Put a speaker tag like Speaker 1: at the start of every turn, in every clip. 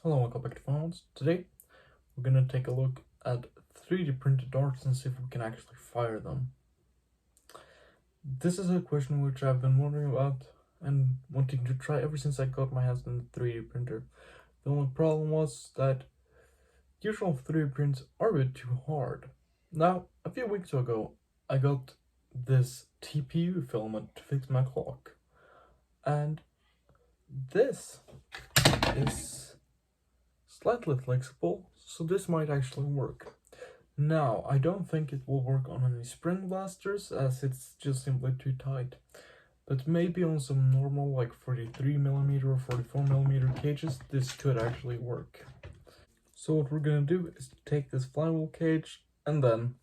Speaker 1: Hello, welcome back to Phones. Today, we're gonna take a look at 3D printed darts and see if we can actually fire them. This is a question which I've been wondering about and wanting to try ever since I got my hands on the 3D printer. The only problem was that usual 3D prints are a bit too hard. Now, a few weeks ago, I got this TPU filament to fix my clock, and this is slightly flexible, so this might actually work. Now, I don't think it will work on any spring blasters as it's just simply too tight, but maybe on some normal like 43mm or 44mm cages this could actually work. So what we're gonna do is take this flywheel cage and then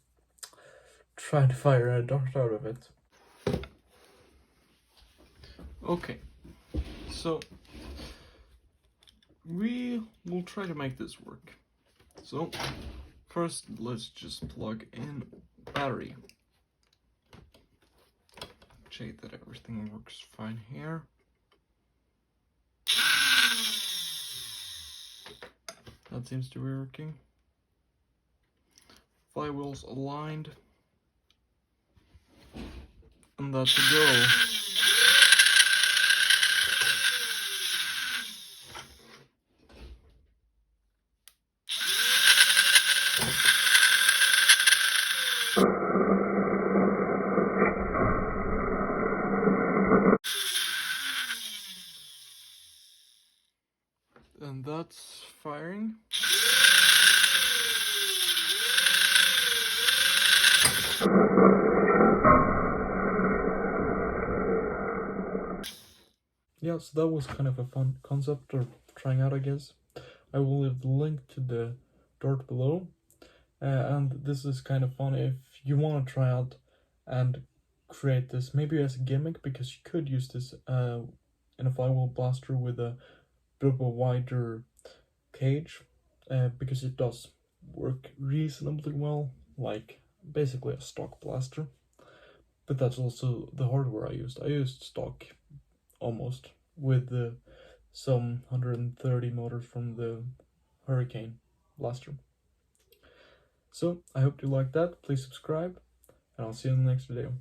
Speaker 1: try to fire a dart out of it. Okay, so we will try to make this work. So first, let's just plug in battery. Check that everything works fine here. That seems to be working. Flywheel's aligned. And that's a go. And that's firing. Yeah, so that was kind of a fun concept of trying out, I guess. I will leave the link to the dart below. And this is kind of fun if you want to try out and create this maybe as a gimmick, because you could use this in a flywheel blaster with a bit of a wider cage, because it does work reasonably well, like basically a stock blaster. But that's also the hardware I used. I used stock almost with some 130 motors from the Hurricane blaster. So I hope you liked that. Please subscribe, and I'll see you in the next video.